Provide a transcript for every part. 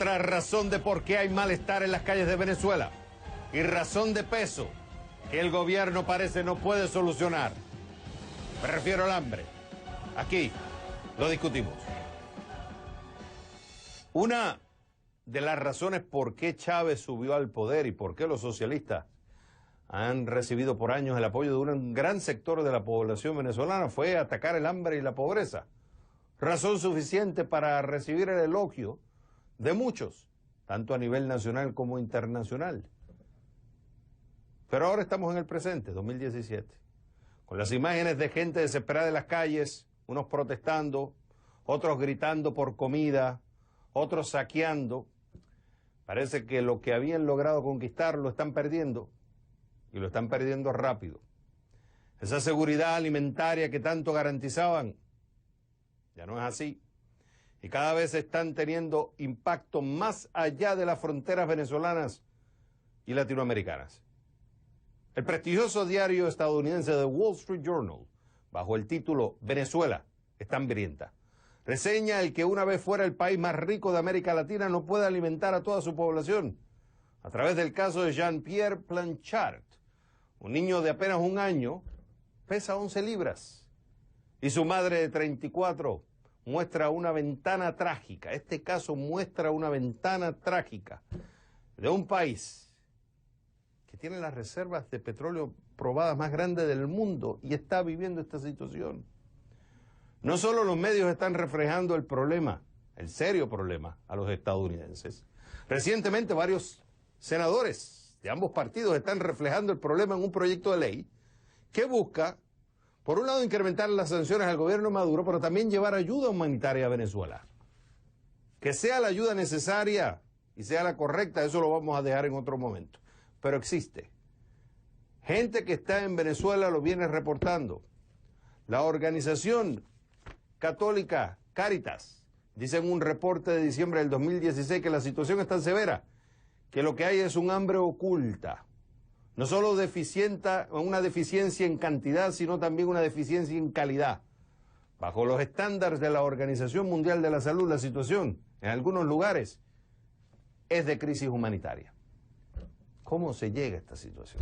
Otra razón de por qué hay malestar en las calles de Venezuela y razón de peso que el gobierno parece no puede solucionar. Me refiero al hambre. Aquí lo discutimos. Una de las razones por qué Chávez subió al poder y por qué los socialistas han recibido por años el apoyo de un gran sector de la población venezolana fue atacar el hambre y la pobreza. Razón suficiente para recibir el elogio de muchos, tanto a nivel nacional como internacional. Pero ahora estamos en el presente, 2017, con las imágenes de gente desesperada en las calles, unos protestando, otros gritando por comida, otros saqueando. Parece que lo que habían logrado conquistar lo están perdiendo, y lo están perdiendo rápido. Esa seguridad alimentaria que tanto garantizaban, ya no es así. Y cada vez están teniendo impacto más allá de las fronteras venezolanas y latinoamericanas. El prestigioso diario estadounidense The Wall Street Journal, bajo el título Venezuela está hambrienta, reseña el que una vez fuera el país más rico de América Latina no puede alimentar a toda su población, a través del caso de Jean-Pierre Planchard, un niño de apenas un año, pesa 11 libras, y su madre de 34 muestra una ventana trágica. Este caso muestra una ventana trágica de un país que tiene las reservas de petróleo probadas más grandes del mundo y está viviendo esta situación. No solo los medios están reflejando el problema, el serio problema, a los estadounidenses. Recientemente varios senadores de ambos partidos están reflejando el problema en un proyecto de ley que busca, por un lado, incrementar las sanciones al gobierno de Maduro, pero también llevar ayuda humanitaria a Venezuela. Que sea la ayuda necesaria y sea la correcta, eso lo vamos a dejar en otro momento. Pero existe. Gente que está en Venezuela lo viene reportando. La organización católica Cáritas dice en un reporte de diciembre del 2016 que la situación es tan severa que lo que hay es un hambre oculta. No solo una deficiencia en cantidad, sino también una deficiencia en calidad. Bajo los estándares de la Organización Mundial de la Salud, la situación en algunos lugares es de crisis humanitaria. ¿Cómo se llega a esta situación?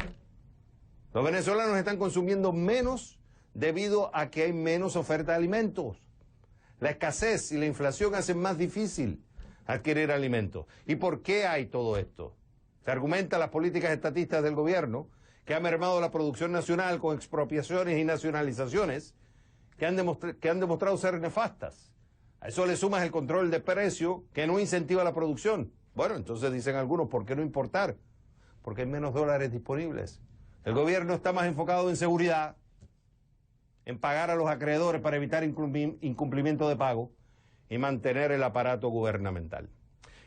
Los venezolanos están consumiendo menos debido a que hay menos oferta de alimentos. La escasez y la inflación hacen más difícil adquirir alimentos. ¿Y por qué hay todo esto? Se argumenta las políticas estatistas del gobierno, que ha mermado la producción nacional con expropiaciones y nacionalizaciones que han demostrado ser nefastas. A eso le sumas el control de precio que no incentiva la producción. Bueno, entonces dicen algunos, ¿por qué no importar? Porque hay menos dólares disponibles. El gobierno está más enfocado en seguridad, en pagar a los acreedores para evitar incumplimiento de pago y mantener el aparato gubernamental.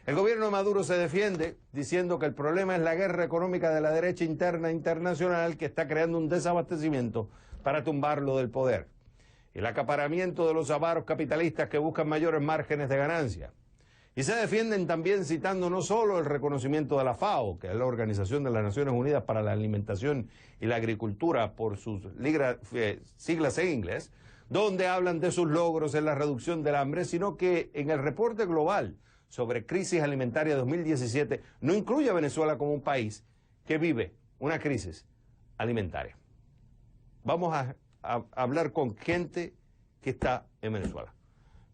El gobierno de Maduro se defiende diciendo que el problema es la guerra económica de la derecha interna internacional que está creando un desabastecimiento para tumbarlo del poder. Y el acaparamiento de los avaros capitalistas que buscan mayores márgenes de ganancia. Y se defienden también citando no solo el reconocimiento de la FAO, que es la Organización de las Naciones Unidas para la Alimentación y la Agricultura, por sus siglas en inglés, donde hablan de sus logros en la reducción del hambre, sino que en el reporte global sobre crisis alimentaria 2017 no incluye a Venezuela como un país que vive una crisis alimentaria. Vamos a hablar con gente que está en Venezuela.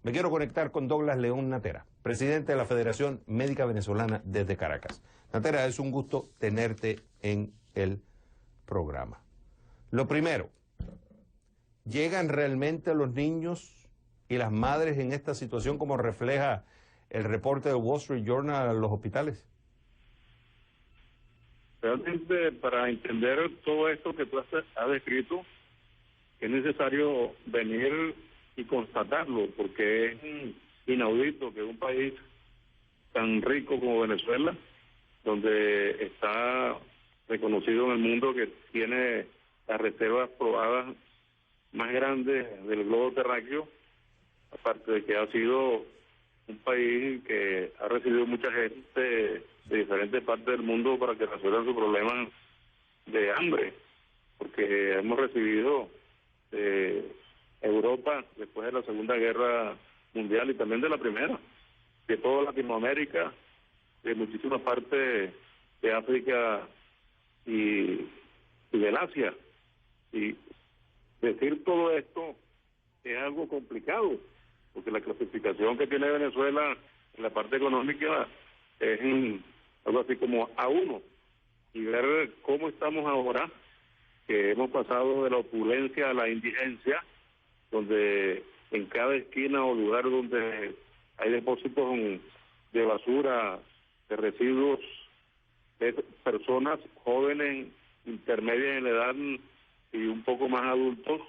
Me quiero conectar con Douglas León Natera, presidente de la Federación Médica Venezolana desde Caracas. Natera, es un gusto tenerte en el programa. Lo primero, ¿llegan realmente los niños y las madres en esta situación como refleja el reporte de Wall Street Journal a los hospitales? Realmente, para entender todo esto que tú has descrito, es necesario venir y constatarlo, porque es inaudito que un país tan rico como Venezuela, donde está reconocido en el mundo que tiene las reservas probadas más grandes del globo terráqueo, aparte de que ha sido un país que ha recibido mucha gente de diferentes partes del mundo para que resuelvan sus problemas de hambre, porque hemos recibido de Europa después de la Segunda Guerra Mundial y también de la Primera, de toda Latinoamérica de muchísimas partes de África y del Asia. Y decir todo esto es algo complicado, porque la clasificación que tiene Venezuela en la parte económica es algo así como A1, y ver cómo estamos ahora, que hemos pasado de la opulencia a la indigencia, donde en cada esquina o lugar donde hay depósitos de basura, de residuos, de personas jóvenes, intermedias en edad y un poco más adultos,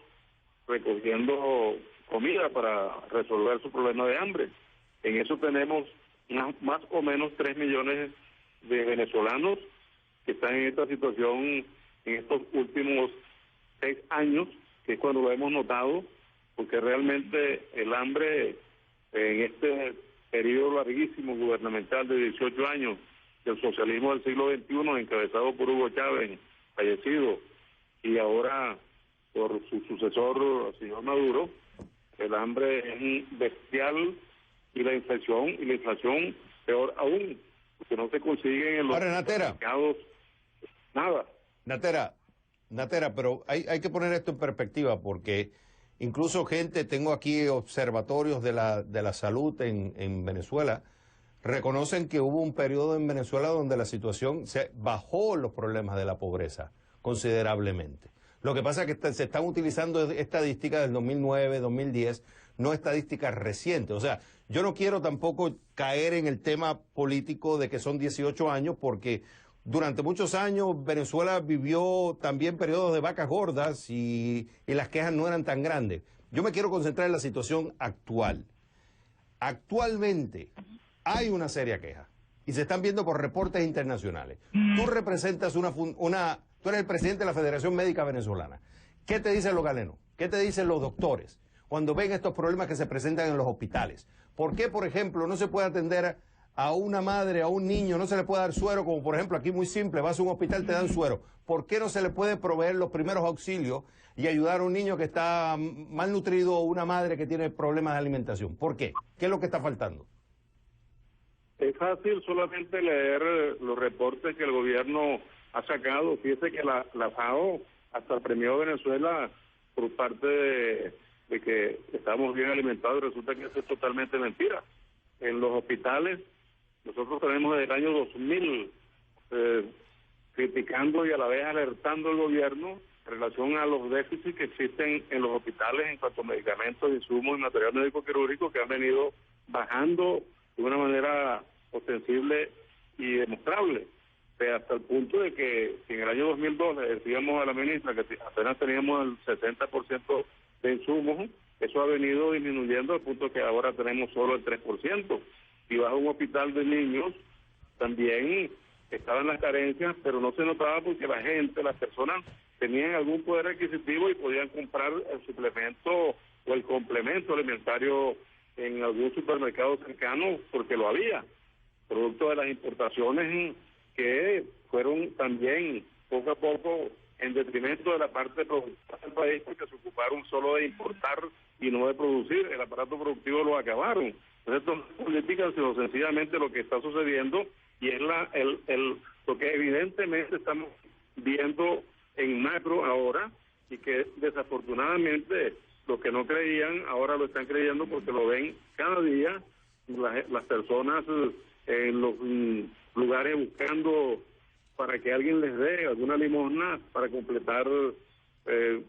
recogiendo comida para resolver su problema de hambre. En eso tenemos más o menos 3 millones de venezolanos que están en esta situación en estos últimos 6 años, que es cuando lo hemos notado, porque realmente el hambre en este periodo larguísimo gubernamental de 18 años del socialismo del siglo XXI, encabezado por Hugo Chávez, fallecido, y ahora por su sucesor, el señor Maduro, el hambre es bestial, y la inflación peor aún, porque no se consiguen en los mercados nada. Natera, pero hay que poner esto en perspectiva, porque incluso tengo aquí observatorios de la salud en Venezuela, reconocen que hubo un periodo en Venezuela donde la situación se bajó los problemas de la pobreza considerablemente. Lo que pasa es que se están utilizando estadísticas del 2009, 2010, no estadísticas recientes. O sea, yo no quiero tampoco caer en el tema político de que son 18 años, porque durante muchos años Venezuela vivió también periodos de vacas gordas y las quejas no eran tan grandes. Yo me quiero concentrar en la situación actual. Actualmente hay una seria queja y se están viendo por reportes internacionales. Tú representas tú eres el presidente de la Federación Médica Venezolana. ¿Qué te dicen los galenos? ¿Qué te dicen los doctores cuando ven estos problemas que se presentan en los hospitales? ¿Por qué, por ejemplo, no se puede atender a una madre, a un niño, no se le puede dar suero, como por ejemplo aquí muy simple, vas a un hospital, te dan suero? ¿Por qué no se le puede proveer los primeros auxilios y ayudar a un niño que está malnutrido o una madre que tiene problemas de alimentación? ¿Por qué? ¿Qué es lo que está faltando? Es fácil solamente leer los reportes que el gobierno ha sacado. Fíjese que la FAO hasta premió a Venezuela por parte de que estamos bien alimentados, y resulta que eso es totalmente mentira. En los hospitales, nosotros tenemos desde el año 2000 criticando y a la vez alertando al gobierno en relación a los déficits que existen en los hospitales en cuanto a medicamentos, insumos y material médico quirúrgico, que han venido bajando de una manera ostensible y demostrable, hasta el punto de que en el año 2002 le decíamos a la ministra que apenas teníamos el 60% de insumos. Eso ha venido disminuyendo al punto que ahora tenemos solo el 3%. Si vas a un hospital de niños, también estaban las carencias, pero no se notaba porque la gente, las personas, tenían algún poder adquisitivo y podían comprar el suplemento o el complemento alimentario en algún supermercado cercano, porque lo había, producto de las importaciones que fueron también poco a poco en detrimento de la parte productiva del país, porque se ocuparon solo de importar y no de producir. El aparato productivo lo acabaron. Entonces, esto no es política, sino sencillamente lo que está sucediendo, y es lo que evidentemente estamos viendo en macro ahora, y que desafortunadamente los que no creían ahora lo están creyendo, porque lo ven cada día las personas en los lugares buscando para que alguien les dé alguna limosna para completar,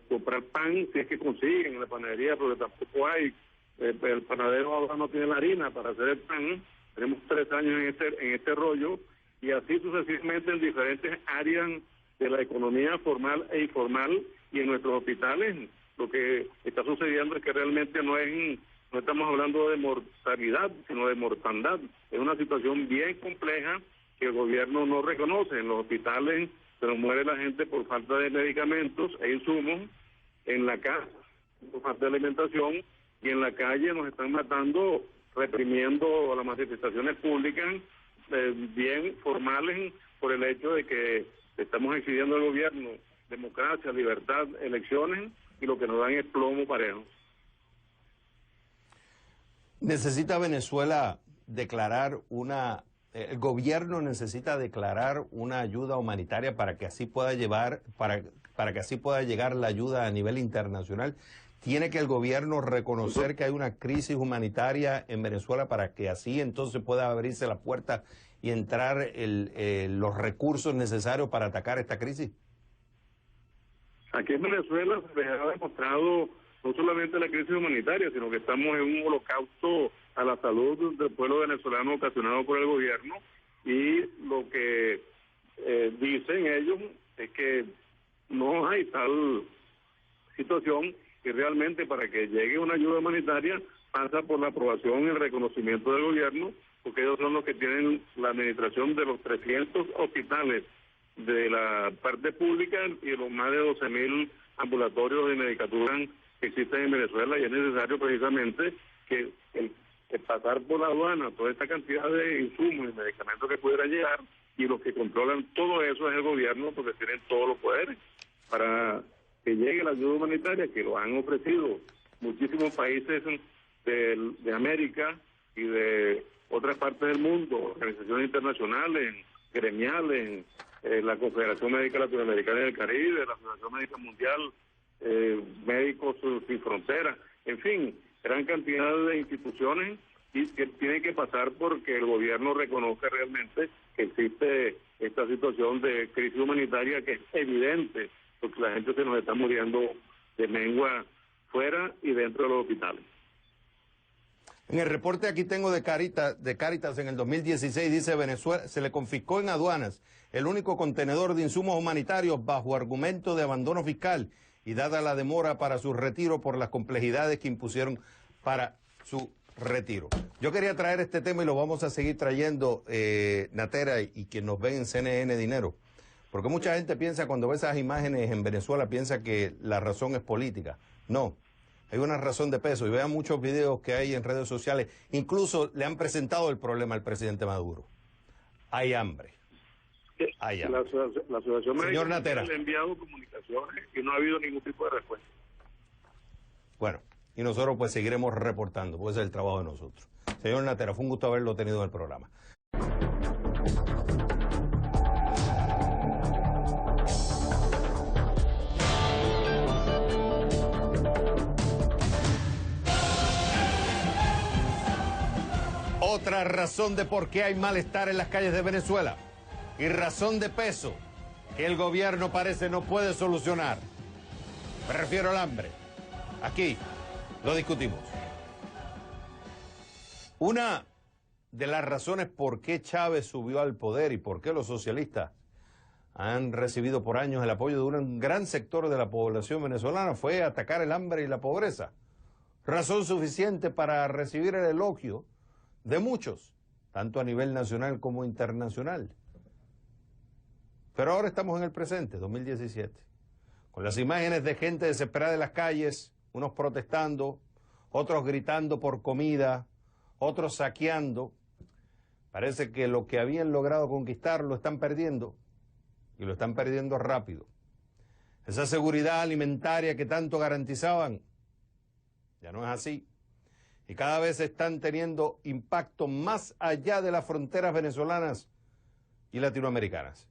comprar pan, si es que consiguen en la panadería, porque tampoco hay. El panadero ahora no tiene la harina para hacer el pan. Tenemos 3 años en este rollo, y así sucesivamente en diferentes áreas de la economía formal e informal, y en nuestros hospitales lo que está sucediendo es que realmente no estamos hablando de mortalidad, sino de mortandad. Es una situación bien compleja que el gobierno no reconoce. En los hospitales se nos muere la gente por falta de medicamentos e insumos, en la casa por falta de alimentación, y en la calle nos están matando, reprimiendo las manifestaciones públicas bien formales, por el hecho de que estamos exigiendo al gobierno democracia, libertad, elecciones, y lo que nos dan es plomo parejo. ¿Necesita Venezuela declarar una el gobierno necesita declarar una ayuda humanitaria para que así pueda para que así pueda llegar la ayuda a nivel internacional. ¿Tiene que el gobierno reconocer que hay una crisis humanitaria en Venezuela para que así entonces pueda abrirse la puerta y entrar los recursos necesarios para atacar esta crisis? Aquí en Venezuela se ha demostrado no solamente la crisis humanitaria, sino que estamos en un holocausto a la salud del pueblo venezolano ocasionado por el gobierno, y lo que dicen ellos es que no hay tal situación, y realmente para que llegue una ayuda humanitaria pasa por la aprobación y el reconocimiento del gobierno, porque ellos son los que tienen la administración de los 300 hospitales de la parte pública y los más de 12.000 ambulatorios de medicatura que existen en Venezuela, y es necesario precisamente que el pasar por la aduana toda esta cantidad de insumos y medicamentos que pudieran llegar, y los que controlan todo eso es el gobierno, porque tienen todos los poderes para que llegue la ayuda humanitaria, que lo han ofrecido muchísimos países de América y de otras partes del mundo, organizaciones internacionales, gremiales, la Confederación Médica Latinoamericana y del Caribe, la Asociación Médica Mundial, Médicos Sin Fronteras, en fin, gran cantidad de instituciones, y que tienen que pasar porque el gobierno reconozca realmente que existe esta situación de crisis humanitaria, que es evidente, porque la gente se nos está muriendo de mengua fuera y dentro de los hospitales. En el reporte aquí tengo de Cáritas en el 2016, dice: Venezuela se le confiscó en aduanas el único contenedor de insumos humanitarios bajo argumento de abandono fiscal y dada la demora para su retiro por las complejidades que impusieron para su retiro. Yo quería traer este tema y lo vamos a seguir trayendo, Natera, y quien nos ve en CNN Dinero, porque mucha gente piensa, cuando ve esas imágenes en Venezuela, piensa que la razón es política. No. Hay una razón de peso, y vean muchos videos que hay en redes sociales. Incluso le han presentado el problema al presidente Maduro. Hay hambre. Hay hambre. La Asociación Médica Señor Natera, le ha enviado comunicaciones y no ha habido ningún tipo de respuesta. Bueno, y nosotros pues seguiremos reportando, pues ese es el trabajo de nosotros. Señor Natera, fue un gusto haberlo tenido en el programa. Otra razón de por qué hay malestar en las calles de Venezuela, y razón de peso que el gobierno parece no puede solucionar. Me refiero al hambre. Aquí lo discutimos. Una de las razones por qué Chávez subió al poder y por qué los socialistas han recibido por años el apoyo de un gran sector de la población venezolana fue atacar el hambre y la pobreza. Razón suficiente para recibir el elogio de muchos, tanto a nivel nacional como internacional. Pero ahora estamos en el presente, 2017, con las imágenes de gente desesperada en las calles, unos protestando, otros gritando por comida, otros saqueando. Parece que lo que habían logrado conquistar lo están perdiendo, y lo están perdiendo rápido. Esa seguridad alimentaria que tanto garantizaban, ya no es así. Y cada vez están teniendo impacto más allá de las fronteras venezolanas y latinoamericanas.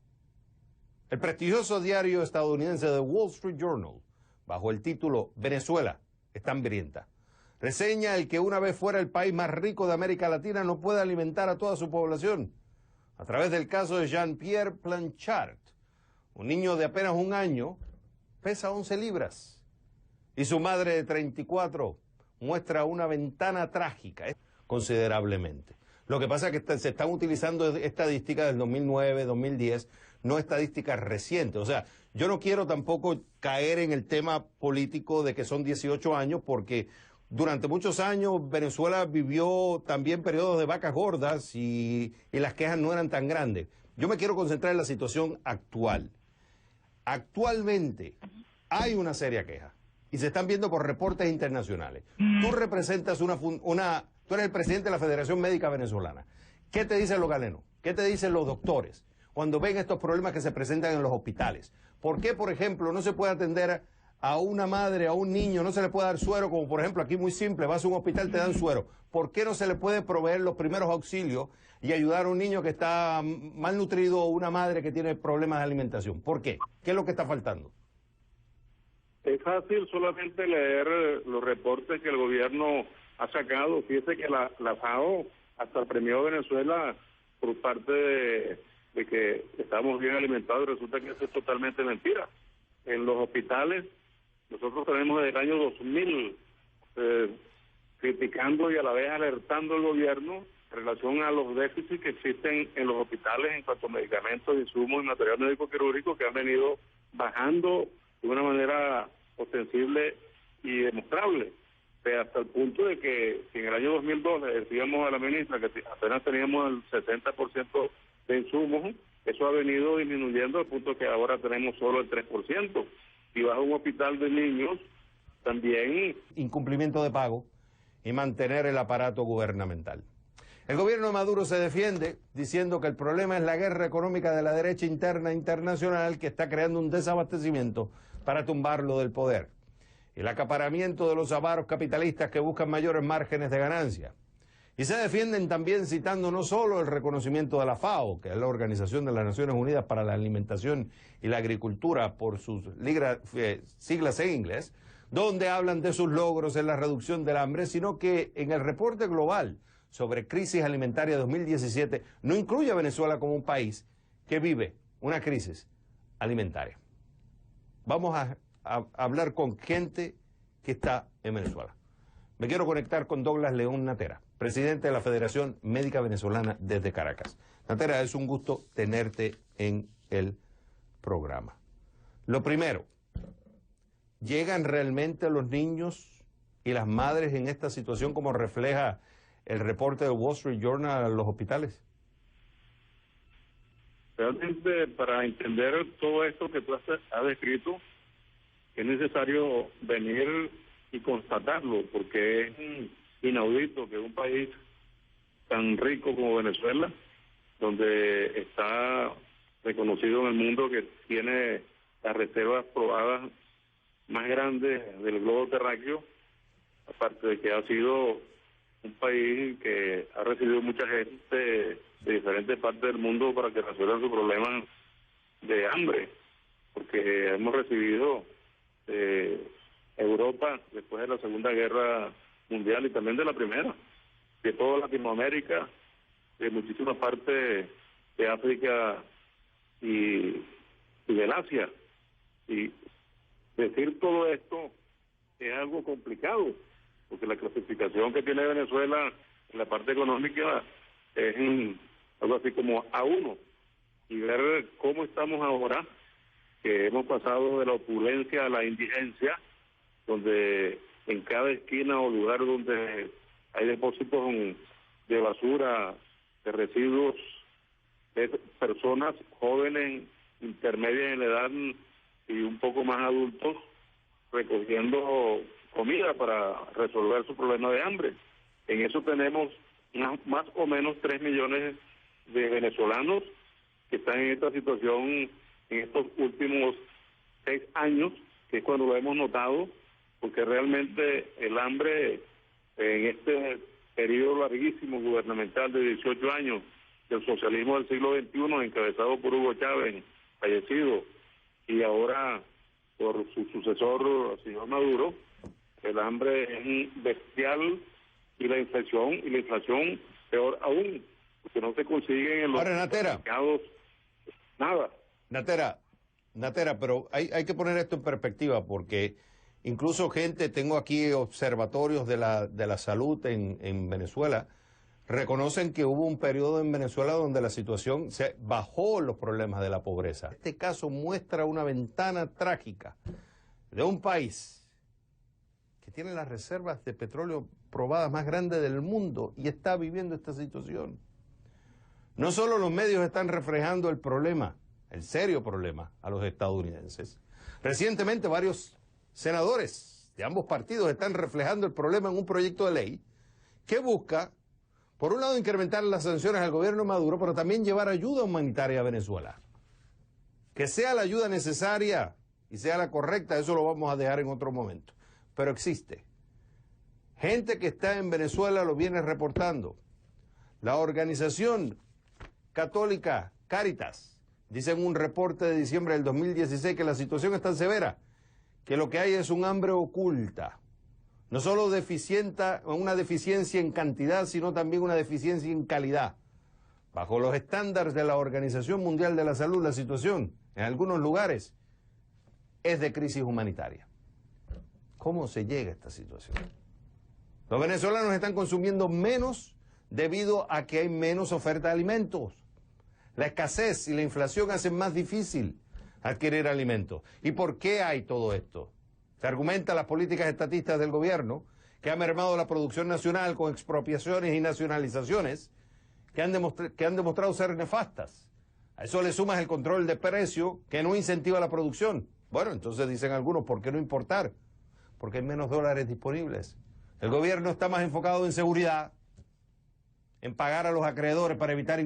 El prestigioso diario estadounidense The Wall Street Journal, bajo el título Venezuela está hambrienta, reseña el que una vez fuera el país más rico de América Latina no puede alimentar a toda su población, a través del caso de Jean-Pierre Planchard, un niño de apenas un año, pesa 11 libras, y su madre de 34 muestra una ventana trágica, considerablemente. Lo que pasa es que se están utilizando estadísticas del 2009, 2010, no estadísticas recientes. O sea, yo no quiero tampoco caer en el tema político de que son 18 años, porque durante muchos años Venezuela vivió también periodos de vacas gordas y las quejas no eran tan grandes. Yo me quiero concentrar en la situación actual. Actualmente hay una seria queja. Y se están viendo por reportes internacionales. Tú representas tú eres el presidente de la Federación Médica Venezolana. ¿Qué te dicen los galenos? ¿Qué te dicen los doctores cuando ven estos problemas que se presentan en los hospitales? ¿Por qué, por ejemplo, no se puede atender a una madre, a un niño, no se le puede dar suero, como por ejemplo aquí muy simple, vas a un hospital, te dan suero? ¿Por qué no se le puede proveer los primeros auxilios y ayudar a un niño que está malnutrido o una madre que tiene problemas de alimentación? ¿Por qué? ¿Qué es lo que está faltando? Es fácil solamente leer los reportes que el gobierno ha sacado. Fíjese que la FAO hasta premió a Venezuela por parte de que estamos bien alimentados, y resulta que eso es totalmente mentira. En los hospitales, nosotros tenemos desde el año 2000 criticando y a la vez alertando al gobierno en relación a los déficits que existen en los hospitales en cuanto a medicamentos, insumos y material médico quirúrgico que han venido bajando de una manera ostensible y demostrable, hasta el punto de que si en el año 2002 le decíamos a la ministra que apenas teníamos el 60% de insumos, eso ha venido disminuyendo al punto que ahora tenemos solo el 3%. Si vas a un hospital de niños, también... Incumplimiento de pago y mantener el aparato gubernamental. El gobierno de Maduro se defiende diciendo que el problema es la guerra económica de la derecha interna e internacional que está creando un desabastecimiento para tumbarlo del poder. El acaparamiento de los avaros capitalistas que buscan mayores márgenes de ganancia. Y se defienden también citando no solo el reconocimiento de la FAO, que es la Organización de las Naciones Unidas para la Alimentación y la Agricultura, por sus siglas en inglés, donde hablan de sus logros en la reducción del hambre, sino que en el reporte global sobre crisis alimentaria 2017 no incluye a Venezuela como un país que vive una crisis alimentaria. Vamos a hablar con gente que está en Venezuela. Me quiero conectar con Douglas León Natera, presidente de la Federación Médica Venezolana desde Caracas. Natera, es un gusto tenerte en el programa. Lo primero, ¿llegan realmente los niños y las madres en esta situación como refleja el reporte de Wall Street Journal a los hospitales? Realmente, para entender todo esto que tú has descrito, es necesario venir y constatarlo, porque es inaudito que un país tan rico como Venezuela, donde está reconocido en el mundo que tiene las reservas probadas más grandes del globo terráqueo, aparte de que ha sido un país que ha recibido mucha gente de diferentes partes del mundo para que resuelvan sus problemas de hambre, porque hemos recibido Europa después de la Segunda Guerra Mundial y también de la Primera, de toda Latinoamérica, de muchísimas partes de África y del Asia. Y decir todo esto es algo complicado, porque la clasificación que tiene Venezuela en la parte económica es algo así como A1, y ver cómo estamos ahora, que hemos pasado de la opulencia a la indigencia, donde en cada esquina o lugar donde hay depósitos de basura, de residuos, de personas jóvenes, intermedias en edad y un poco más adultos, recogiendo comida para resolver su problema de hambre. En eso tenemos más o menos 3 millones de venezolanos que están en esta situación en estos últimos 6 años, que es cuando lo hemos notado, porque realmente el hambre en este periodo larguísimo gubernamental de 18 años del socialismo del siglo XXI, encabezado por Hugo Chávez, fallecido, y ahora por su sucesor, el señor Maduro, el hambre es bestial, y la inflación peor aún, porque no se consiguen en los mercados nada. Natera, pero hay que poner esto en perspectiva, porque incluso tengo aquí observatorios de la salud en Venezuela, reconocen que hubo un periodo en Venezuela donde la situación se bajó los problemas de la pobreza. Este caso muestra una ventana trágica de un país que tiene las reservas de petróleo probadas más grandes del mundo y está viviendo esta situación. No solo los medios están reflejando el problema, el serio problema, a los estadounidenses. Recientemente varios senadores de ambos partidos están reflejando el problema en un proyecto de ley que busca, por un lado, incrementar las sanciones al gobierno de Maduro, pero también llevar ayuda humanitaria a Venezuela. Que sea la ayuda necesaria y sea la correcta, eso lo vamos a dejar en otro momento. Pero existe. Gente que está en Venezuela lo viene reportando. La organización católica Cáritas dice en un reporte de diciembre del 2016 que la situación es tan severa que lo que hay es un hambre oculta. No solo una deficiencia en cantidad, sino también una deficiencia en calidad. Bajo los estándares de la Organización Mundial de la Salud, la situación en algunos lugares es de crisis humanitaria. ¿Cómo se llega a esta situación? Los venezolanos están consumiendo menos debido a que hay menos oferta de alimentos. La escasez y la inflación hacen más difícil adquirir alimentos. ¿Y por qué hay todo esto? Se argumenta las políticas estatistas del gobierno, que ha mermado la producción nacional con expropiaciones y nacionalizaciones que han demostrado ser nefastas. A eso le sumas el control de precio que no incentiva la producción. Bueno, entonces dicen algunos, ¿por qué no importar? Porque hay menos dólares disponibles. El gobierno está más enfocado en seguridad, en pagar a los acreedores para evitar